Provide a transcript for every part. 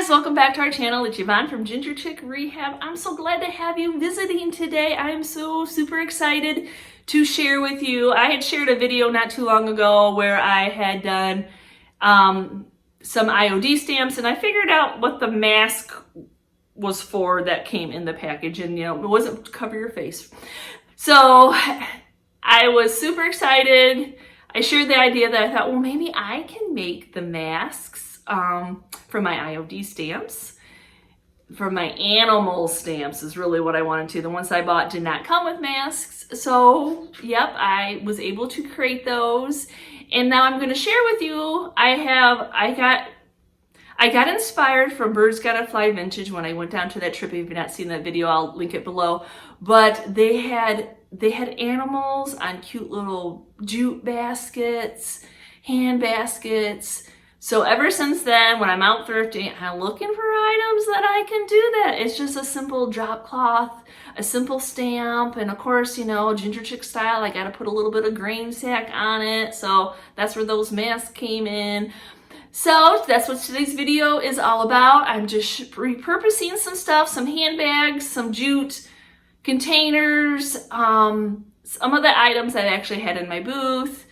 guys, welcome back to our channel. It's Yvonne from Ginger Chick Rehab. I'm so glad to have you visiting today. I am so super excited to share with you. I had shared a video not too long ago where I had done some IOD stamps, and I figured out what the mask was for that came in the package, and it wasn't to cover your face. So I was super excited. I shared the idea that I thought, well, maybe I can make the masks for my IOD stamps. For my animal stamps is really what I wanted to. The ones I bought did not come with masks. So, yep, I was able to create those. And now I'm going to share with you, I got inspired from Birds Gotta Fly Vintage when I went down to that trip. If you've not seen that video, I'll link it below. But they had animals on cute little jute baskets, hand baskets. So ever since then, when I'm out thrifting, I'm looking for items that I can do that. It's just a simple drop cloth, a simple stamp, and of course, Ginger Chick style, I gotta put a little bit of grain sack on it. So that's where those masks came in. So that's what today's video is all about. I'm just repurposing some stuff, some handbags, some jute containers, some of the items I actually had in my booth.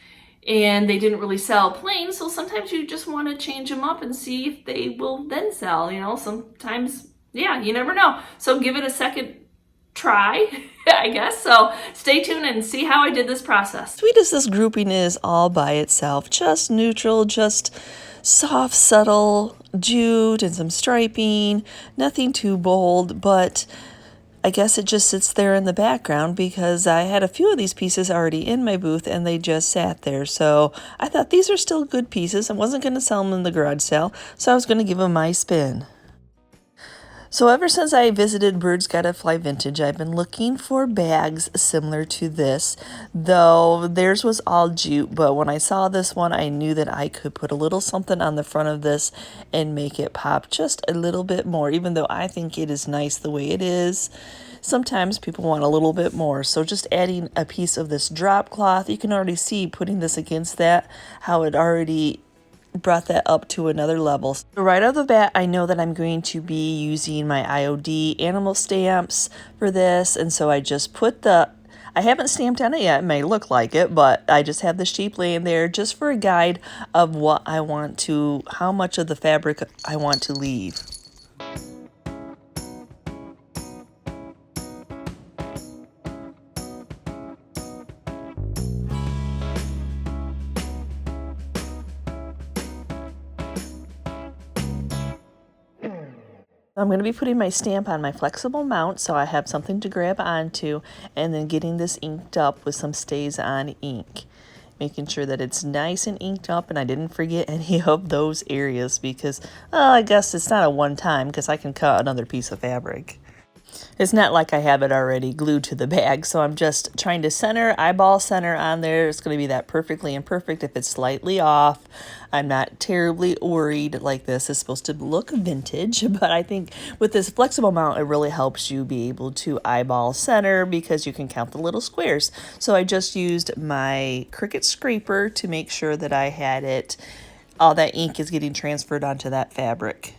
And they didn't really sell plain, so sometimes you just want to change them up and see if they will then sell. Sometimes, yeah, you never know. So give it a second try, I guess. So stay tuned and see how I did this process. Sweet as this grouping is all by itself, just neutral, just soft, subtle jute and some striping, nothing too bold, but I guess it just sits there in the background because I had a few of these pieces already in my booth and they just sat there. So I thought these are still good pieces. I wasn't going to sell them in the garage sale, so I was going to give them my spin. So ever since I visited Birds Gotta Fly Vintage, I've been looking for bags similar to this, though theirs was all jute, but when I saw this one, I knew that I could put a little something on the front of this and make it pop just a little bit more, even though I think it is nice the way it is. Sometimes people want a little bit more, so just adding a piece of this drop cloth, you can already see putting this against that, how it already brought that up to another level. So right off the bat, I know that I'm going to be using my IOD animal stamps for this, and so I just put I haven't stamped on it yet. It may look like it, but I just have the sheep laying there just for a guide of what I want to, how much of the fabric I want to leave. I'm going to be putting my stamp on my flexible mount so I have something to grab onto, and then getting this inked up with some stays on ink. Making sure that it's nice and inked up and I didn't forget any of those areas because, well, I guess it's not a one time because I can cut another piece of fabric. It's not like I have it already glued to the bag, so I'm just trying to eyeball center on there. It's going to be that perfectly imperfect. If it's slightly off, I'm not terribly worried. Like, this is supposed to look vintage, but I think with this flexible mount, it really helps you be able to eyeball center because you can count the little squares. So I just used my Cricut scraper to make sure that I had it, all that ink is getting transferred onto that fabric.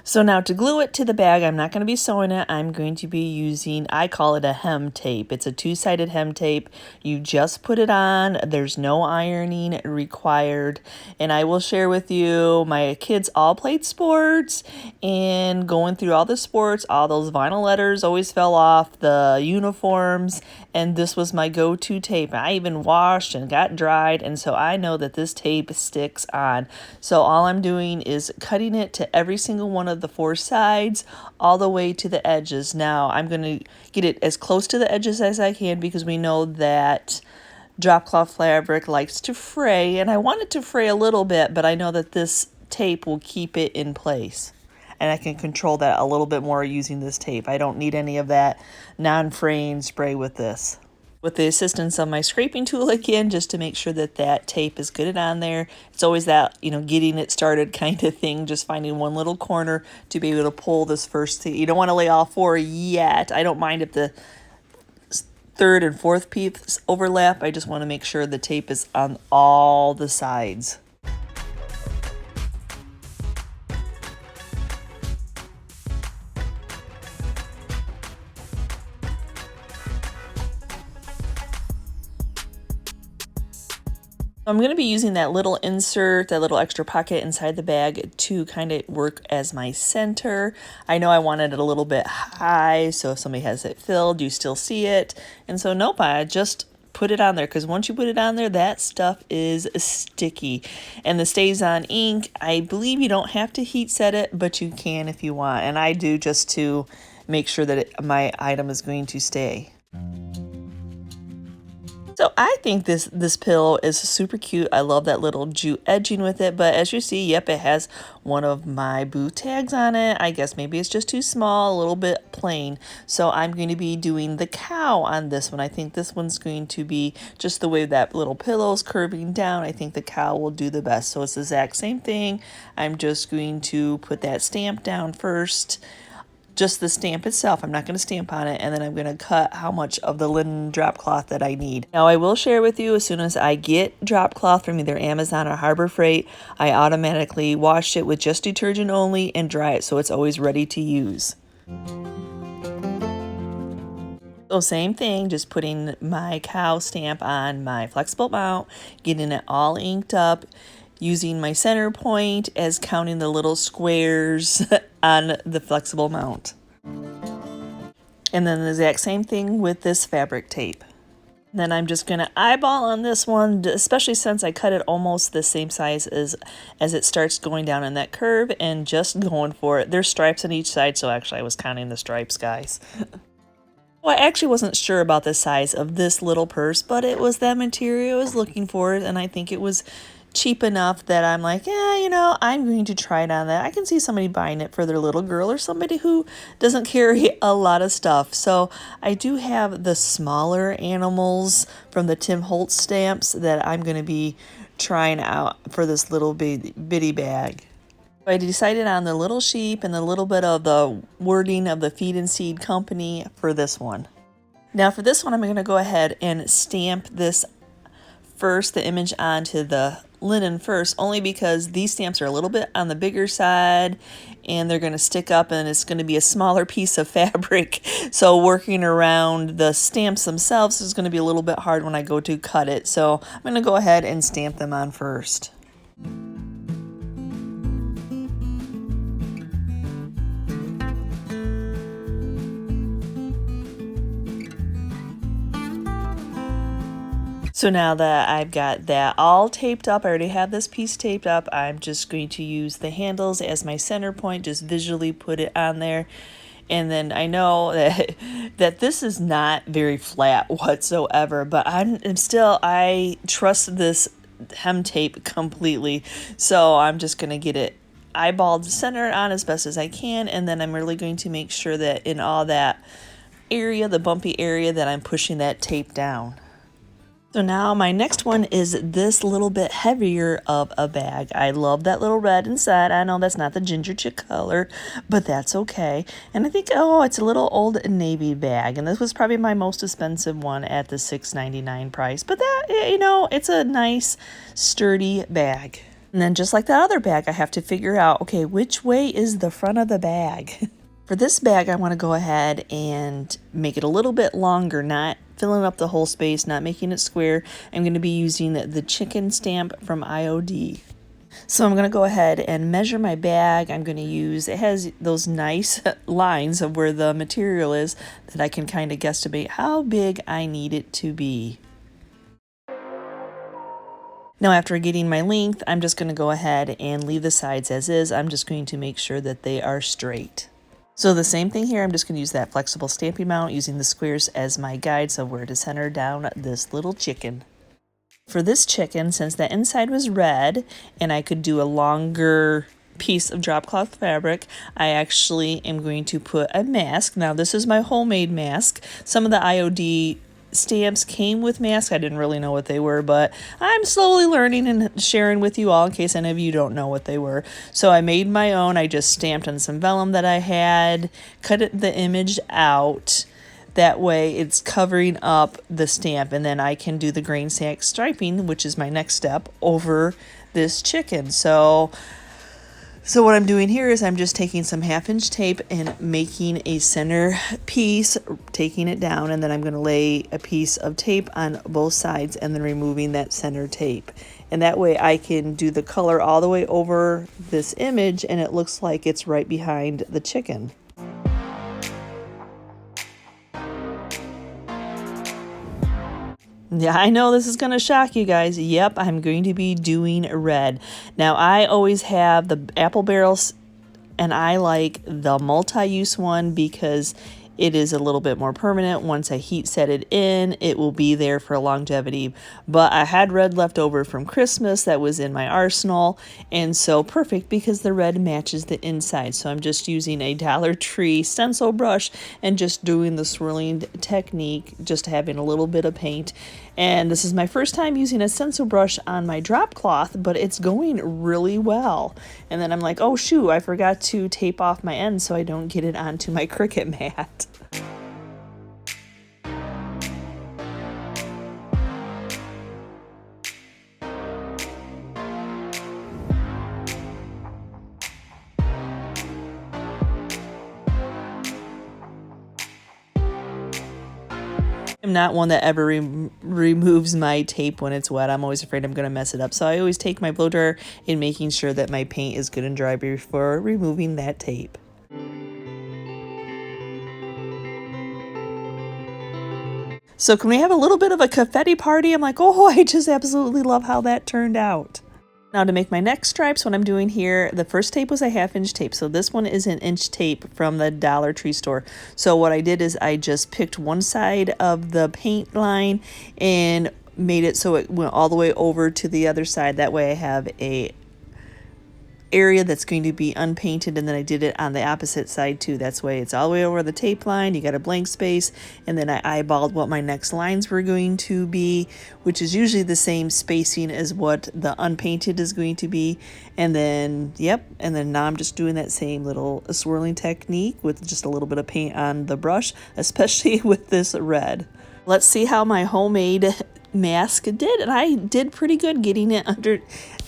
So now to glue it to the bag, I'm not going to be sewing it. I'm going to be using, I call it a hem tape. It's a two-sided hem tape. You just put it on. There's no ironing required. And I will share with you, my kids all played sports, and going through all the sports, all those vinyl letters always fell off, the uniforms, and this was my go-to tape. I even washed and got dried, and so I know that this tape sticks on. So all I'm doing is cutting it to every single one of the four sides all the way to the edges. Now I'm going to get it as close to the edges as I can because we know that drop cloth fabric likes to fray, and I want it to fray a little bit, but I know that this tape will keep it in place. And I can control that a little bit more using this tape. I don't need any of that non-fraying spray with this. With the assistance of my scraping tool again, just to make sure that that tape is good and on there. It's always that, getting it started kind of thing, just finding one little corner to be able to pull this first thing. You don't want to lay all four yet. I don't mind if the third and fourth piece overlap. I just want to make sure the tape is on all the sides. I'm going to be using that little insert, that little extra pocket inside the bag to kind of work as my center. I know I wanted it a little bit high, so if somebody has it filled, you still see it. And so nope, I just put it on there, because once you put it on there, that stuff is sticky. And the Stays On ink, I believe you don't have to heat set it, but you can if you want. And I do, just to make sure that my item is going to stay. So I think this pillow is super cute. I love that little jute edging with it, but as you see, yep, it has one of my boo tags on it. I guess maybe it's just too small, a little bit plain. So I'm going to be doing the cow on this one. I think this one's going to be just the way that little pillow's curving down. I think the cow will do the best. So it's the exact same thing. I'm just going to put that stamp down first. Just the stamp itself. I'm not going to stamp on it, and then I'm going to cut how much of the linen drop cloth that I need. Now I will share with you, as soon as I get drop cloth from either Amazon or Harbor Freight, I automatically wash it with just detergent only and dry it so it's always ready to use. So same thing, just putting my cow stamp on my flexible mount, getting it all inked up, using my center point as counting the little squares on the flexible mount. And then the exact same thing with this fabric tape. Then I'm just going to eyeball on this one, especially since I cut it almost the same size as it starts going down in that curve, and just going for it. There's stripes on each side, so actually I was counting the stripes, guys. Well, I actually wasn't sure about the size of this little purse, but it was that material I was looking for, and I think it was cheap enough that I'm like, yeah, you know, I'm going to try it on that. I can see somebody buying it for their little girl or somebody who doesn't carry a lot of stuff. So I do have the smaller animals from the Tim Holtz stamps that I'm going to be trying out for this little bitty bag. I decided on the little sheep and a little bit of the wording of the Feed and Seed company for this one. Now for this one, I'm going to go ahead and stamp this first, the image onto the linen first, only because these stamps are a little bit on the bigger side and they're going to stick up, and it's going to be a smaller piece of fabric. So working around the stamps themselves is going to be a little bit hard when I go to cut it. So I'm going to go ahead and stamp them on first. So now that I've got that all taped up, I already have this piece taped up, I'm just going to use the handles as my center point, just visually put it on there. And then I know that this is not very flat whatsoever, but I trust this hem tape completely. So I'm just going to get it eyeballed, center on as best as I can, and then I'm really going to make sure that in all that area, the bumpy area, that I'm pushing that tape down. So now my next one is this little bit heavier of a bag. I love that little red inside. I know that's not the ginger chick color, but that's okay. And I think, oh, it's a little old navy bag. And this was probably my most expensive one at the $6.99 price. But that, you know, it's a nice sturdy bag. And then just like that other bag, I have to figure out, okay, which way is the front of the bag? For this bag, I want to go ahead and make it a little bit longer, not filling up the whole space, not making it square. I'm going to be using the chicken stamp from IOD. So I'm going to go ahead and measure my bag. I'm going to use, it has those nice lines of where the material is that I can kind of guesstimate how big I need it to be. Now after getting my length, I'm just going to go ahead and leave the sides as is. I'm just going to make sure that they are straight. So the same thing here, I'm just going to use that flexible stamping mount using the squares as my guides of where to center down this little chicken. For this chicken, since the inside was red and I could do a longer piece of drop cloth fabric, I actually am going to put a mask. Now this is my homemade mask. Some of the IOD stamps came with masks. I didn't really know what they were, but I'm slowly learning and sharing with you all in case any of you don't know what they were. So I made my own. I just stamped on some vellum that I had, cut the image out. That way it's covering up the stamp, and then I can do the grain sack striping, which is my next step, over this chicken. So what I'm doing here is I'm just taking some 1/2-inch tape and making a center piece, taking it down, and then I'm going to lay a piece of tape on both sides and then removing that center tape. and that way I can do the color all the way over this image and it looks like it's right behind the chicken. Yeah, I know this is going to shock you guys. Yep, I'm going to be doing red. Now, I always have the apple barrels, and I like the multi-use one because it is a little bit more permanent. Once I heat set it in, it will be there for longevity. But I had red left over from Christmas that was in my arsenal, and so perfect because the red matches the inside. So I'm just using a Dollar Tree stencil brush and just doing the swirling technique, just having a little bit of paint. And this is my first time using a stencil brush on my drop cloth, but it's going really well. And then I'm like, oh shoot, I forgot to tape off my end so I don't get it onto my Cricut mat. I'm not one that ever removes my tape when it's wet. I'm always afraid I'm going to mess it up. So I always take my blow dryer in making sure that my paint is good and dry before removing that tape. So can we have a little bit of a confetti party? I'm like, oh, I just absolutely love how that turned out. Now to make my next stripes, what I'm doing here, the first tape was a 1/2 inch tape. So this one is an inch tape from the Dollar Tree store. So what I did is I just picked one side of the paint line and made it so it went all the way over to the other side. That way I have a area that's going to be unpainted, and then I did it on the opposite side too. That's why it's all the way over the tape line. You got a blank space, and then I eyeballed what my next lines were going to be, which is usually the same spacing as what the unpainted is going to be. And then yep, and then now I'm just doing that same little swirling technique with just a little bit of paint on the brush, especially with this red. Let's see how my homemade mask did, and I did pretty good getting it under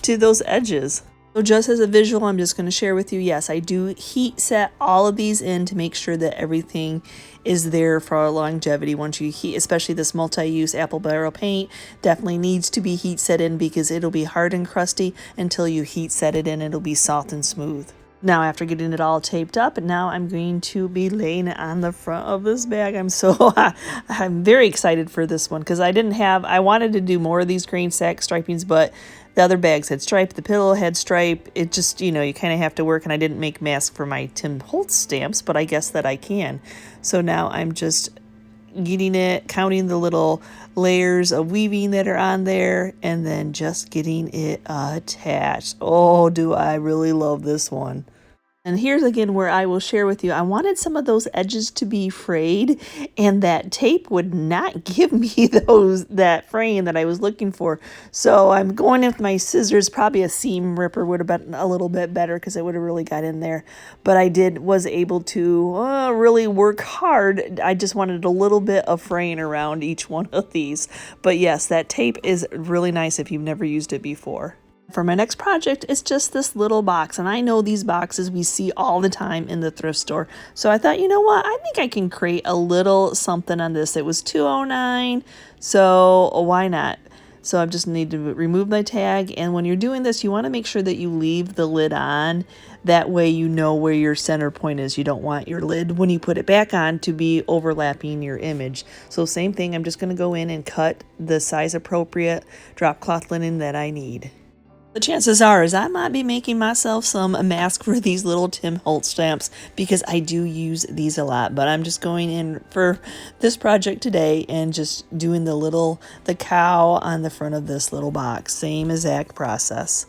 to those edges. So just as a visual, I'm just going to share with you, yes, I do heat set all of these in to make sure that everything is there for longevity. Once you heat, especially this multi-use apple barrel paint, definitely needs to be heat set in because it'll be hard and crusty until you heat set it in. It'll be soft and smooth. Now, after getting it all taped up, now I'm going to be laying it on the front of this bag. I'm very excited for this one because I wanted to do more of these grain sack stripings, but the other bags had stripe, the pillow had stripe. It just, you kind of have to work, and I didn't make masks for my Tim Holtz stamps, but I guess that I can. So now I'm just getting it, counting the little layers of weaving that are on there, and then just getting it attached. Oh, do I really love this one. And here's again where I will share with you, I wanted some of those edges to be frayed, and that tape would not give me that fraying that I was looking for. So I'm going in with my scissors. Probably a seam ripper would have been a little bit better because it would have really got in there. But I was able to really work hard. I just wanted a little bit of fraying around each one of these. But yes, that tape is really nice if you've never used it before. For my next project, it's just this little box, and I know these boxes we see all the time in the thrift store. So I thought, you know what, I think I can create a little something on this. It was $2.09, so why not? So I just need to remove my tag, and when you're doing this, you want to make sure that you leave the lid on. That way you know where your center point is. You don't want your lid, when you put it back on, to be overlapping your image. So same thing, I'm just going to go in and cut the size appropriate drop cloth linen that I need. The chances are is I might be making myself some mask for these little Tim Holtz stamps because I do use these a lot. But I'm just going in for this project today and just doing the cow on the front of this little box. Same exact process.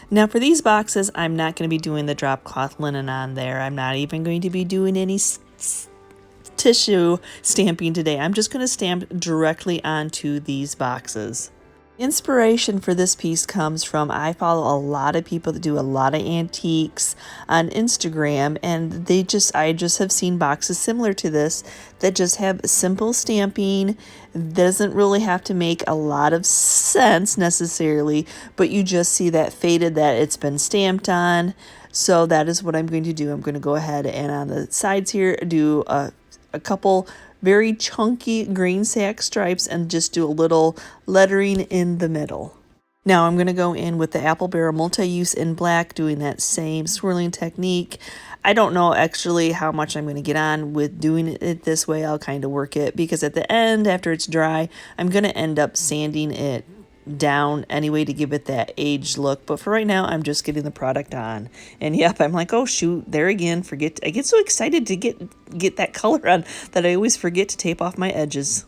Now for these boxes, I'm not going to be doing the drop cloth linen on there. I'm not even going to be doing any tissue stamping today. I'm just going to stamp directly onto these boxes. Inspiration for this piece comes from, I follow a lot of people that do a lot of antiques on Instagram, and I just have seen boxes similar to this that just have simple stamping. Doesn't really have to make a lot of sense necessarily, but you just see that faded that it's been stamped on. So that is what I'm going to do. I'm going to go ahead and on the sides here do a couple very chunky green sack stripes and just do a little lettering in the middle. Now I'm going to go in with the Apple Barrel Multi-Use in black, doing that same swirling technique. I don't know actually how much I'm going to get on with doing it this way. I'll kind of work it because at the end, after it's dry, I'm going to end up sanding it down anyway to give it that aged look. But for right now, I'm just getting the product on. And yep, I'm like, oh shoot, there again, I get so excited to get that color on that I always forget to tape off my edges.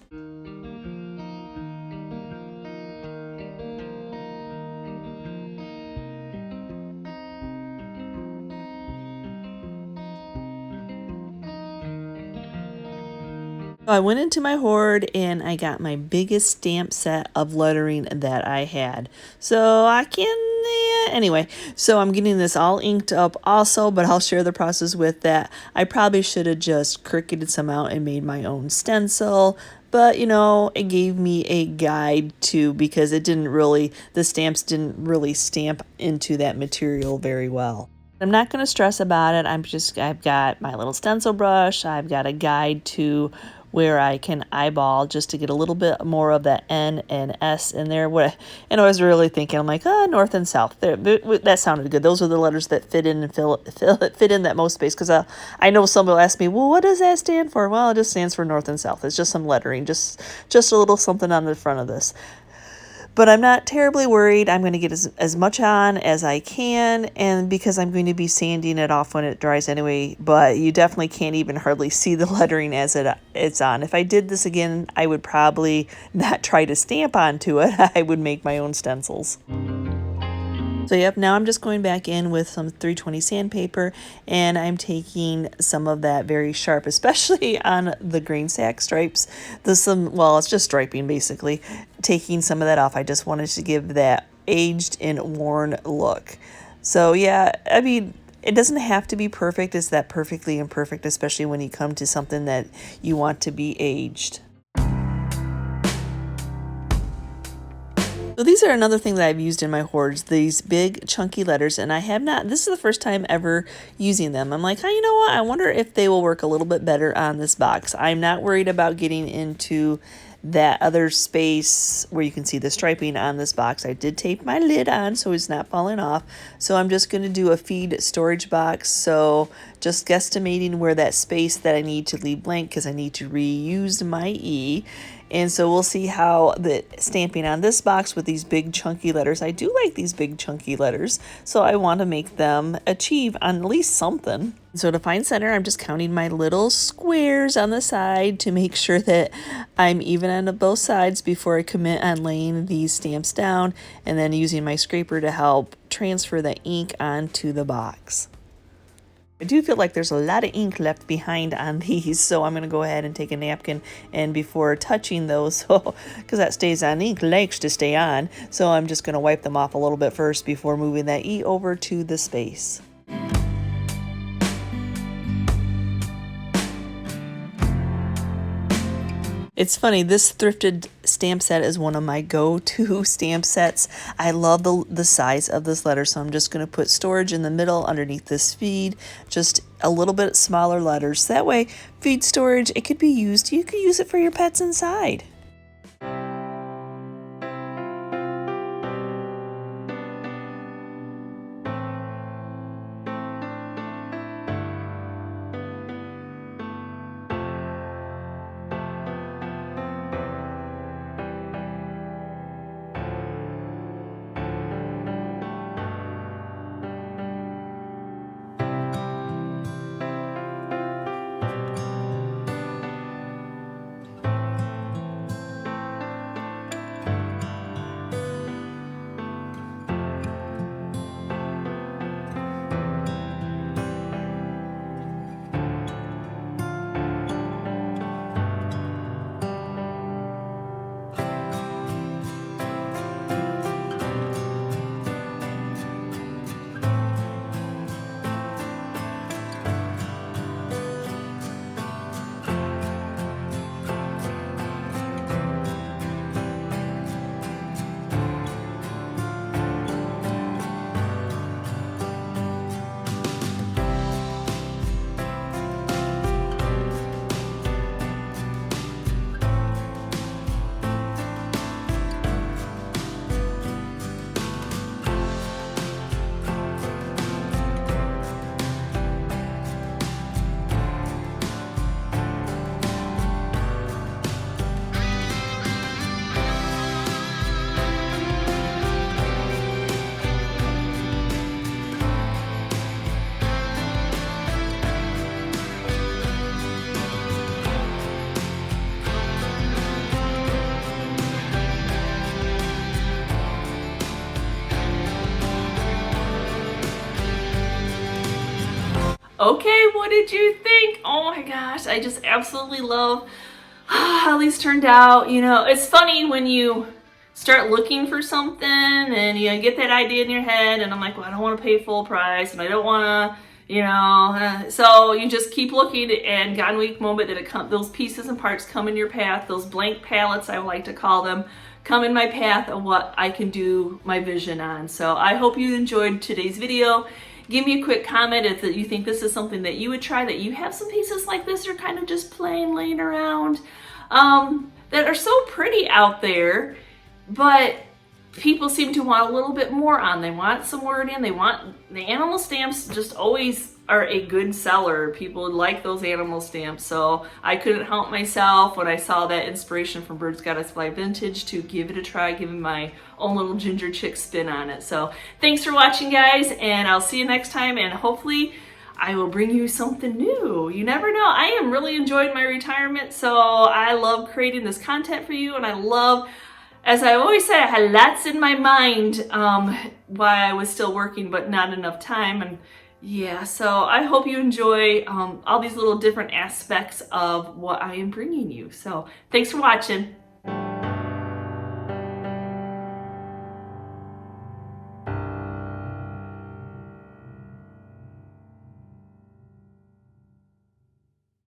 I went into my hoard and I got my biggest stamp set of lettering that I had. So anyway, so I'm getting this all inked up also, but I'll share the process with that. I probably should have just cricketed some out and made my own stencil. But, you know, it gave me a guide too, because the stamps didn't really stamp into that material very well. I'm not going to stress about it. I've got my little stencil brush. I've got a guide to where I can eyeball just to get a little bit more of that N and S in there. And I was really thinking, I'm like, north and south. There, that sounded good. Those are the letters that fit in and fit in that most space. Because I know some will ask me, well, what does that stand for? Well, it just stands for north and south. It's just some lettering, just a little something on the front of this. But I'm not terribly worried. I'm going to get as much on as I can, and because I'm going to be sanding it off when it dries anyway, but you definitely can't even hardly see the lettering as it's on. If I did this again, I would probably not try to stamp onto it. I would make my own stencils. So yep, now I'm just going back in with some 320 sandpaper, and I'm taking some of that very sharp, especially on the green sack stripes. It's just striping basically. Taking some of that off. I just wanted to give that aged and worn look. So yeah, I mean, it doesn't have to be perfect. It's that perfectly imperfect, especially when you come to something that you want to be aged. So these are another thing that I've used in my hoards, these big chunky letters, and this is the first time ever using them. I'm like, you know what, I wonder if they will work a little bit better on this box. I'm not worried about getting into that other space where you can see the striping on this box. I did tape my lid on so it's not falling off. So I'm just going to do a feed storage box. So just guesstimating where that space that I need to leave blank because I need to reuse my E. And so we'll see how the stamping on this box with these big chunky letters. I do like these big chunky letters, so I want to make them achieve on at least something. So to find center, I'm just counting my little squares on the side to make sure that I'm even on both sides before I commit on laying these stamps down, and then using my scraper to help transfer the ink onto the box. I do feel like there's a lot of ink left behind on these, so I'm going to go ahead and take a napkin, and before touching those, because that stays on, ink likes to stay on, so I'm just going to wipe them off a little bit first before moving that E over to the space. It's funny, this thrifted stamp set is one of my go-to stamp sets. I love the size of this letter, so I'm just going to put storage in the middle underneath this feed, just a little bit smaller letters. That way, feed storage, it could be used. You could use it for your pets inside. Okay, what did you think? Oh my gosh, I just absolutely love how these turned out. You know, it's funny when you start looking for something and you get that idea in your head, and I'm like, well, I don't want to pay full price, and I don't want to, you know, so you just keep looking, and God week moment that those pieces and parts come in your path, those blank palettes, I like to call them, come in my path of what I can do my vision on. So I hope you enjoyed today's video. Give me a quick comment if you think this is something that you would try, that you have some pieces like this or kind of just plain laying around that are so pretty out there, but people seem to want a little bit more on. They want some wording. They want the animal stamps. Just always are a good seller. People like those animal stamps, so I couldn't help myself when I saw that inspiration from Birds Goddess Fly Vintage to give it a try, giving my own little ginger chick spin on it. So thanks for watching, guys, and I'll see you next time, and hopefully I will bring you something new. You never know. I am really enjoying my retirement, so I love creating this content for you, and I love, as I always say, I had lots in my mind while I was still working, but not enough time. And yeah, so I hope you enjoy all these little different aspects of what I am bringing you. So thanks for watching.